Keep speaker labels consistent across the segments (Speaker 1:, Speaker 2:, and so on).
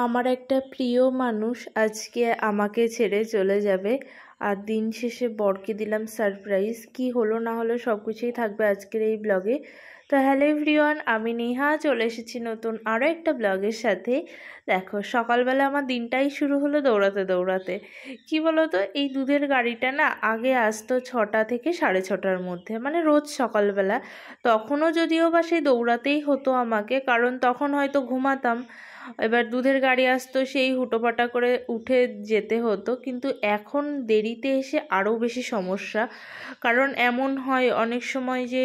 Speaker 1: আমার একটা প্রিয় মানুষ আজকে আমাকে ছেড়ে চলে যাবে। আর দিন শেষে বরকে দিলাম সারপ্রাইজ। কি হলো না হলো সব কিছুই থাকবে আজকের এই ব্লগে। তো হ্যালো এভরিওয়ান, আমি নেহা চলে এসেছি নতুন আরও একটা ব্লগের সাথে। দেখো, সকালবেলা আমার দিনটাই শুরু হলো দৌড়াতে দৌড়াতে। কি বলো তো, এই দুধের গাড়িটা না আগে আসতো 6টা থেকে 6:30টার মধ্যে, মানে রোজ সকালবেলা। তখনও যদিও বা সেই দৌড়াতেই হতো আমাকে, কারণ তখন হয়তো ঘুমাতাম। এবার দুধের গাড়ি আসতো, সেই হুটোপাটা করে উঠে যেতে হতো। কিন্তু এখন দেরিতে এসে আরও বেশি সমস্যা। কারণ এমন হয় অনেক সময় যে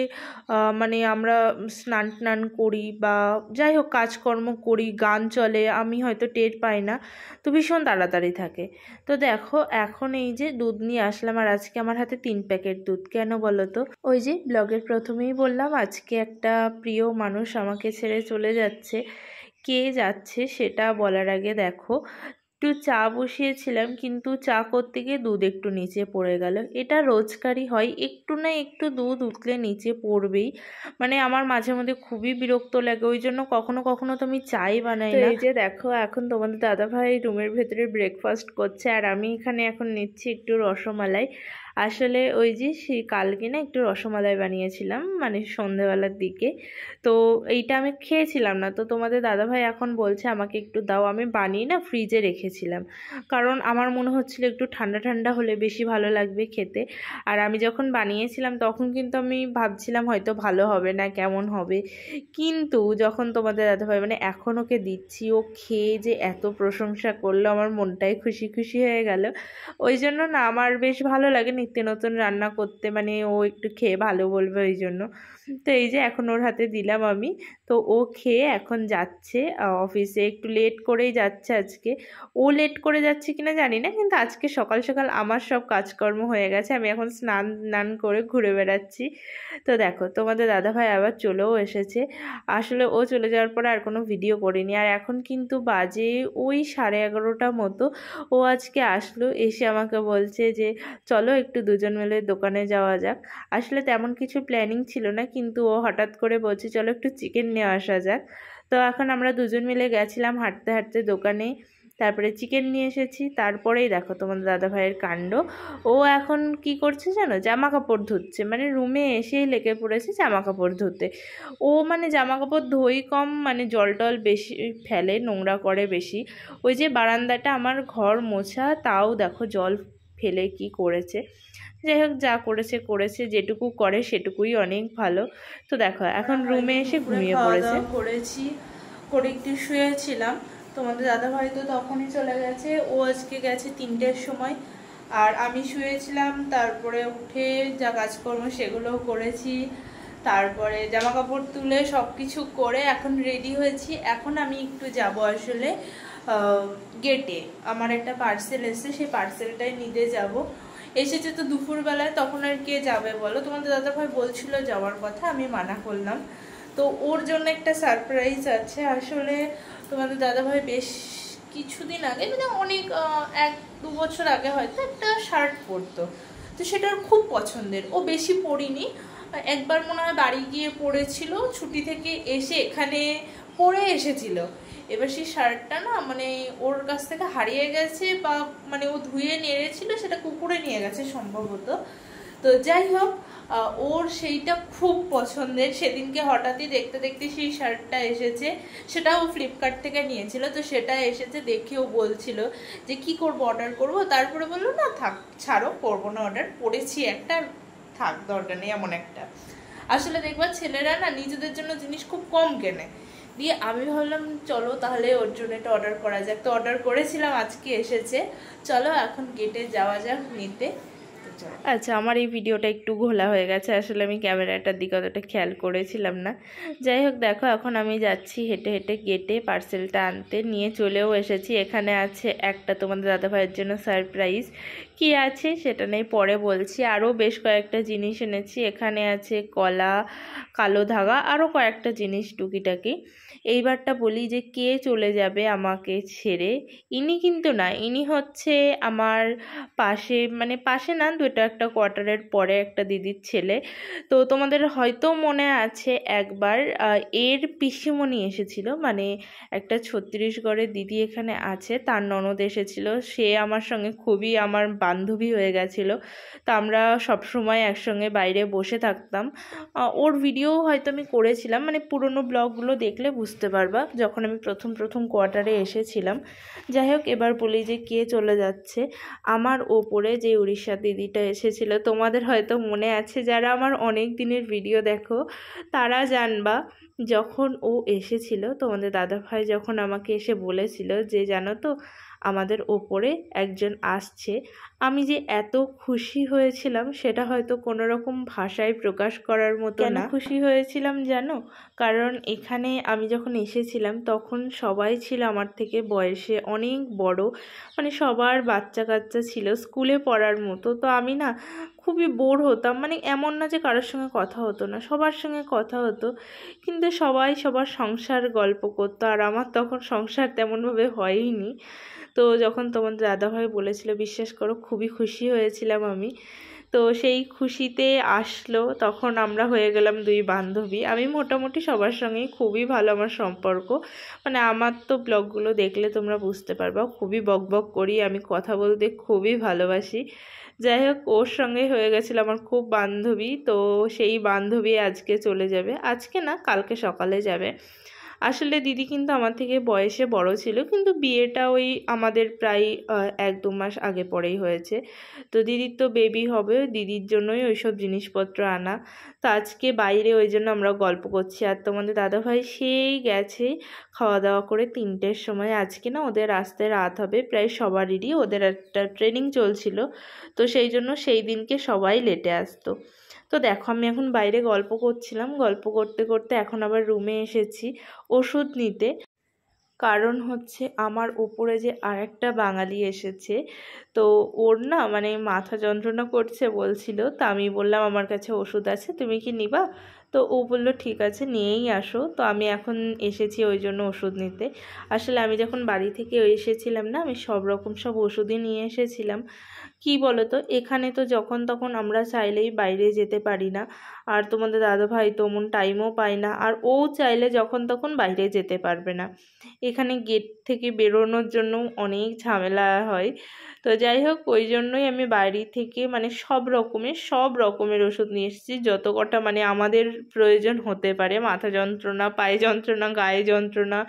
Speaker 1: মানে আমরা স্নান টান করি বা যাই হোক কাজকর্ম করি, গান চলে, আমি হয়তো টের পাই না, তো ভীষণ তাড়াতাড়ি থাকে। তো দেখো, এখন এই যে দুধ নিয়ে আসলাম, আর আজকে আমার হাতে 3 প্যাকেট দুধ। কেন বলো তো? ওই যে ব্লগের প্রথমেই বললাম আজকে একটা প্রিয় মানুষ আমাকে ছেড়ে চলে যাচ্ছে। কে যাচ্ছে সেটা বলার আগে দেখো, একটু চা বসিয়েছিলাম, কিন্তু চা করতে গিয়ে দুধ একটু নিচে পড়ে গেল। এটা রোজকারই হয়, একটু না একটু দুধ উঠলে নিচে পড়বেই। মানে আমার মাঝে মধ্যে খুবই বিরক্ত লাগে, ওই জন্য কখনো কখনো তো আমি চাই বানাই না। এই যে দেখো, এখন তোমাদের দাদাভাই রুমের ভেতরে ব্রেকফাস্ট করছে, আর আমি এখানে এখন নিচ্ছি একটু রসমালাই। আসলে ওই যে সেই কালকে না একটু রসমালাই বানিয়েছিলাম, মানে সন্ধেবেলার দিকে। তো এইটা আমি খেয়েছিলাম না, তো তোমাদের দাদাভাই এখন বলছে আমাকে একটু দাও। আমি বানিয়ে না ফ্রিজে রেখেছিলাম, কারণ আমার মনে হচ্ছিল একটু ঠান্ডা ঠান্ডা হলে বেশি ভালো লাগবে খেতে। আর আমি যখন বানিয়েছিলাম তখন কিন্তু আমি ভাবছিলাম হয়তো ভালো হবে না, কেমন হবে। কিন্তু যখন তোমাদের দাদাভাই, মানে এখন ওকে দিচ্ছি, ও খেয়ে যে এত প্রশংসা করলো, আমার মনটাই খুশি খুশি হয়ে গেল। ওই জন্য না আমার বেশ ভালো লাগে নিত্য নতুন রান্না করতে, মানে ও একটু খেয়ে ভালো বলবে ওই জন্য। তো এই যে এখন ওর হাতে দিলাম আমি। তো ও খেয়ে এখন যাচ্ছে অফিসে, একটু লেট করেই যাচ্ছে আজকে। ও লেট করে যাচ্ছে কিনা জানি না, কিন্তু আজকে সকাল সকাল আমার সব কাজকর্ম হয়ে গেছে, আমি এখন স্নান দান করে ঘুরে বেড়াচ্ছি। তো দেখো, তোমাদের দাদাভাই আবার চলেও এসেছে। আসলে ও চলে যাওয়ার পরে আর কোনো ভিডিও করিনি। আর এখন কিন্তু বাজে ওই 11:30 মতো। ও আজকে আসলো, এসে আমাকে বলছে যে চলো একটু দুজন মিলে দোকানে যাওয়া যাক। আসলে তেমন কিছু প্ল্যানিং ছিল না, কিন্তু ও হঠাৎ করে বলছে চলো একটু চিকেন নিয়ে আসা যাক। তো এখন আমরা দুজন মিলে গেছিলাম হাঁটতে হাঁটতে দোকানে, তারপরে চিকেন নিয়ে এসেছি। তারপরেই দেখো তোমাদের দাদাভাইয়ের কাণ্ড। ও এখন কি করছে জানো, জামা কাপড় ধুচ্ছে, মানে রুমে এসেই লেগে পড়েছে জামা কাপড় ধুতে। ও মানে জামা কাপড় ধোই কম, মানে জল টল বেশি ফেলে, নোংরা করে বেশি। ওই যে বারান্দাটা আমার ঘর মোছা, তাও দেখো জল ফেলে কি করেছে। যাই হোক, যা করেছে করেছে, যেটুকু করে সেটুকুই অনেক ভালো। তো দেখো এখন রুমে এসে ঘুমিয়ে পড়েছে। করেছি, করে একটু শুয়েছিলাম। তোমাদের দাদাভাই তো তখনই চলে গেছে, ও আজকে গেছে 3টের সময়। আর আমি শুয়েছিলাম, তারপরে উঠে যা কাজকর্ম সেগুলোও করেছি। তারপরে জামা কাপড় তুলে সব কিছু করে এখন রেডি হয়েছি। এখন আমি একটু যাব আসলে গেটে, আমার একটা পার্সেল এসেছে, সেই পার্সেলটাই নিতে যাব। এসেছে তো দুপুরবেলায়, তখন আর কে যাবে বলো? তোমাদের দাদাভাই বলছিল যাওয়ার কথা, আমি মানা করলাম। তো ওর জন্য একটা সারপ্রাইজ আছে। আসলে তোমাদের দাদাভাই বেশ কিছুদিন আগে, মানে অনেক 1-2 বছর আগে হয়তো একটা শার্ট পরতো, তো সেটা ওর খুব পছন্দের। ও বেশি পরিনি, একবার মনে হয় বাড়ি গিয়ে পরেছিল, ছুটি থেকে এসে এখানে পরে এসেছিল। এবার সেই শার্টটা না মানে ওর কাছ থেকে হারিয়ে গেছে, বা মানে ও ধুয়ে নেড়েছিল, সেটা কুকুরে নিয়ে গেছে সম্ভবত। তো যাই হোক, ওর সেইটা খুব পছন্দের। সেদিনকে হঠাৎই দেখতে দেখতে সেই শার্টটা এসেছে, সেটাও ফ্লিপকার্ট থেকে নিয়েছিল। তো সেটা এসেছে দেখে ও বলছিল যে কি করব, অর্ডার করব। তারপরে বললো না থাক, ছাড়ো, করবো না অর্ডার, পড়েছি একটা, থাক, দরকার নেই এমন একটা। আসলে দেখবা ছেলেরা না নিজেদের জন্য জিনিস খুব কম কেনে। দিয়ে আমি ভাবলাম চলো তাহলে ওর জন্য একটা অর্ডার করা যাক। তো অর্ডার করেছিলাম, আজকে এসেছে। চলো এখন গেটে যাওয়া যাক নিতে। আচ্ছা, আমার এই ভিডিওটা একটু ঘোলা হয়ে গেছে, আসলে আমি ক্যামেরাটার দিকে অতটা খেয়াল করেছিলাম না। যাই হোক, দেখো এখন আমি যাচ্ছি হেঁটে হেঁটে গেটে পার্সেলটা আনতে, নিয়ে চলেও এসেছি। এখানে আছে একটা তোমাদের দাদাভাইয়ের জন্য সারপ্রাইজ। কি আছে সেটা নেই, পরে বলছি। আরও বেশ কয়েকটা জিনিস এনেছি। এখানে আছে কলা, কালো ধাগা, আরও কয়েকটা জিনিস টুকিটাকি। এইবারটা বলি যে কে চলে যাবে আমাকে ছেড়ে। ইনি কিন্তু না, ইনি হচ্ছে আমার পাশে, মানে পাশে না, দুটো একটা কোয়ার্টারের পরে একটা দিদির ছেলে। তো তোমাদের হয়তো মনে আছে একবার এর পিসিমণি এসেছিল, মানে একটা ছত্তিশগড়ের দিদি এখানে আছে, তার ননদ এসেছিল। সে আমার সঙ্গে খুবই আমার বান্ধবী হয়ে গেছিল। তো আমরা সবসময় একসঙ্গে বাইরে বসে থাকতাম। ওর ভিডিও হয়তো আমি করেছিলাম, মানে পুরনো ব্লগগুলো দেখলে বুঝতে পারবা, যখন আমি প্রথম প্রথম কোয়ার্টারে এসেছিলাম। যাই হোক, এবার বলি যে কে চলে যাচ্ছে। আমার ওপরে যে উড়িষ্যার দিদিটা এসেছিল, তোমাদের হয়তো মনে আছে, যারা আমার অনেক দিনের ভিডিও দেখো তারা জানবা, যখন ও এসেছিল তোমাদের দাদাভাই যখন আমাকে এসে বলেছিল যে জানো তো আমাদের ওপরে একজন আসছে, আমি যে এত খুশি হয়েছিলাম সেটা হয়তো কোনো রকম ভাষায় প্রকাশ করার মতো না। কেন খুশি হয়েছিলাম জানো? কারণ এখানে আমি যখন এসেছিলাম তখন সবাই ছিল আমার থেকে বয়সে অনেক বড়, মানে সবার বাচ্চা কাচ্চা ছিল স্কুলে পড়ার মতো। তো আমি না খুবই বোর হতাম, মানে এমন না যে কারোর সঙ্গে কথা হতো না, সবার সঙ্গে কথা হতো, কিন্তু সবাই সবার সংসার গল্প করতো, আর আমার তখন সংসার তেমনভাবে হয়ইনি। তো যখন তোমার দাদাভাই বলেছিল, বিশ্বাস করো খুবই খুশি হয়েছিলাম আমি। তো সেই খুশিতে আসলো, তখন আমরা হয়ে গেলাম দুই বান্ধবী। আমি মোটামুটি সবার সঙ্গেই খুবই ভালো আমার সম্পর্ক, মানে আমার তো ব্লগগুলো দেখলে তোমরা বুঝতে পারবা, খুবই বকবক করি, আমি কথা বলতে খুবই ভালোবাসি। যাই হোক, ওর সঙ্গে হয়ে গেছিলো আমার খুব বান্ধবী। তো সেই বান্ধবী আজকে চলে যাবে, আজকে না কালকে সকালে যাবে। আসলে দিদি কিন্তু আমার থেকে বয়সে বড় ছিল, কিন্তু বিয়েটা ওই আমাদের প্রায় 1-2 মাস আগে পরেই হয়েছে। তো দিদির তো বেবি হবে, দিদির জন্যই ওইসব জিনিসপত্র আনা। তো আজকে বাইরে ওই জন্য আমরা গল্প করছি, আর তোমাদের দাদাভাই সেই গেছে খাওয়া দাওয়া করে 3টের সময়। আজকে না ওদের আসতে রাত হবে প্রায় সবারই, ওদের একটা ট্রেনিং চলছিল, তো সেই জন্য সেই দিনকে সবাই লেটে আসতো। তো দেখো, আমি এখন বাইরে গল্প করছিলাম, গল্প করতে করতে এখন আবার রুমে এসেছি ওষুধ নিতে। কারণ হচ্ছে আমার উপরে যে আরেকটা বাঙালি এসেছে, তো ওর না মানে মাথা যন্ত্রণা করছে বলছিল। তো আমি বললাম আমার কাছে ওষুধ আছে, তুমি কি নিবা? তো ও বলল ঠিক আছে নিয়েই আসো। তো আমি এখন এসেছি ওই জন্য ওষুধ নিতে। আসলে আমি যখন বাড়ি থেকে এসেছিলাম না, আমি সব রকম সব ওষুধই নিয়ে এসেছিলাম। কি বলো তো, এখানে তো যখন তখন আমরা চাইলেই বাইরে যেতে পারি না, আর তোমাদের দাদাভাই তেমন টাইমও পায় না, আর ও চাইলে যখন তখন বাইরে যেতে পারবে না। এখানে গেট থেকে বেরোনোর জন্য অনেক ঝামেলা হয়। তো যাই হোক, ওই জন্যই আমি বাড়ি থেকে মানে সব রকমের ওষুধ নিয়ে এসেছি, যত কটা মানে আমাদের প্রয়োজন হতে পারে। মাথা যন্ত্রণা, পায়ে যন্ত্রণা, গায়ে যন্ত্রণা,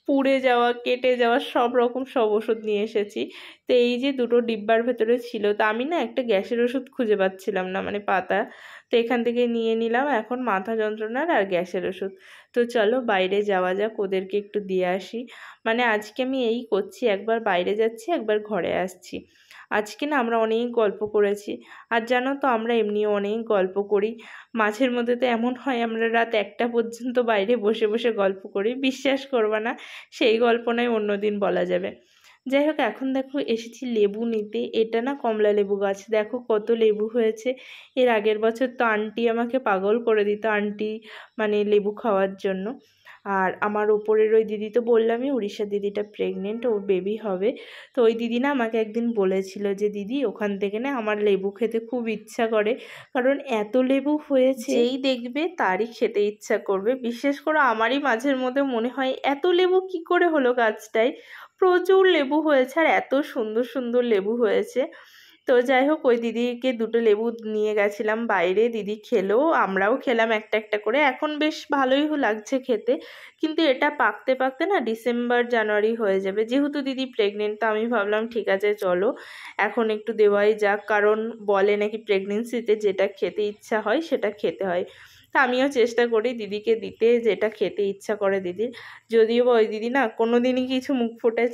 Speaker 1: পুড়ে যাওয়া, কেটে যাওয়া, সব ওষুধ নিয়ে এসেছি। তো এই যে দুটো ডিব্বার ভেতরে ছিল, তো আমি না একটা গ্যাসের ওষুধ খুঁজে পাচ্ছিলাম না, মানে পাতা। তো এখান থেকে নিয়ে নিলাম এখন মাথা যন্ত্রণার আর গ্যাসের ওষুধ। তো চলো বাইরে যাওয়া যাক, ওদেরকে একটু দিয়ে আসি। মানে আজকে আমি এই করছি, একবার বাইরে যাচ্ছি, একবার ঘরে আসছি। আজকে না আমরা অনেক গল্প করেছি, আর জানো তো আমরা এমনিও অনেক গল্প করি। মাঝের মধ্যে তো এমন হয় আমরা রাত 1টা পর্যন্ত বাইরে বসে বসে গল্প করি, বিশ্বাস করবা না, সেই গল্প নয় অন্যদিন বলা যাবে। যাই হোক, এখন দেখো এসেছি লেবু নিতে। এটা না কমলা লেবু গাছ, দেখো কত লেবু হয়েছে। এর আগের বছর তো আন্টি আমাকে পাগল করে দিত, আন্টি মানে লেবু খাওয়ার জন্য। আর আমার ওপরের ওই দিদি তো বললামই, উড়িষ্যার দিদিটা প্রেগনেন্ট, ওর বেবি হবে। তো ওই দিদি না আমাকে একদিন বলেছিল যে দিদি ওখান থেকে না আমার লেবু খেতে খুব ইচ্ছা করে, কারণ এত লেবু হয়েছে যেই দেখবে তারই খেতে ইচ্ছা করবে। বিশেষ করে আমারই মাঝের মধ্যে মনে হয় এত লেবু কি করে হলো গাছটায়, প্রচুর লেবু হয়েছে আর এত সুন্দর সুন্দর লেবু হয়েছে। তো যাই হোক, ওই দিদিকে দুটো লেবু নিয়ে গেছিলাম বাইরে, দিদি খেলো, আমরাও খেলাম একটা একটা করে। এখন বেশ ভালোই লাগছে খেতে, কিন্তু এটা পাকতে পাকতে না ডিসেম্বর জানুয়ারি হয়ে যাবে। যেহেতু দিদি প্রেগনেন্ট, তো আমি ভাবলাম ঠিক আছে চলো এখন একটু দেওয়াই যাক, কারণ বলে নাকি প্রেগনেন্সিতে যেটা খেতে ইচ্ছা হয় সেটা খেতে হয়। তা আমিও চেষ্টা করি দিদিকে দিতে, যেটা খেতে ইচ্ছা করে দিদির। যদিও ওই দিদি না কোনো দিনই কিছু মুখ ফুটে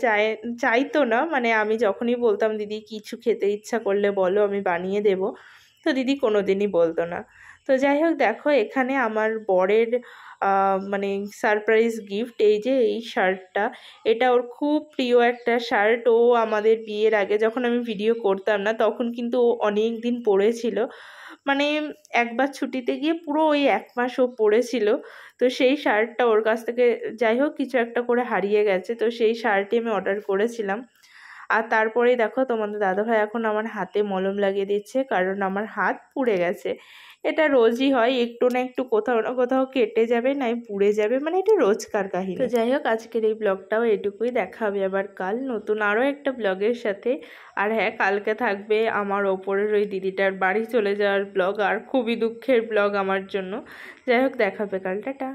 Speaker 1: চাইতো না, মানে আমি যখনই বলতাম দিদি কিছু খেতে ইচ্ছা করলে বলো আমি বানিয়ে দেব, তো দিদি কোনো দিনই বলতো না। তো যাই হোক, দেখো এখানে আমার বরের মানে সারপ্রাইজ গিফট, এই যে এই শার্টটা, এটা ওর খুব প্রিয় একটা শার্ট। ও আমাদের বিয়ের আগে যখন আমি ভিডিও করতাম না তখন কিন্তু ও অনেক দিন পরেছিল, মানে একবার ছুটিতে গিয়ে পুরো ওই 1 মাস ও পড়েছিল। তো সেই শার্টটা ওর কাছ থেকে যাই হোক কিছু একটা করে হারিয়ে গেছে, তো সেই শার্টই আমি অর্ডার করেছিলাম। আর তারপরেই দেখো তোমাদের দাদাভাই এখন আমার হাতে মলম লাগিয়ে দিচ্ছে, কারণ আমার হাত পুড়ে গেছে। এটা রোজই হয়, একটু না একটু কোথাও না কোথাও কেটে যাবে নাই পুড়ে যাবে, মানে এটা রোজকার কাহিনী। তো যাই হোক আজকের এই ব্লগটাও এটুকুই, দেখা হবে আবার কাল নতুন আরও একটা ব্লগের সাথে। আর হ্যাঁ, কালকে থাকবে আমার ওপরের ওই দিদিটার বাড়ি চলে যাওয়ার ব্লগ, আর খুবই দুঃখের ব্লগ আমার জন্য। যাই হোক দেখা হবে কাল, টাটা।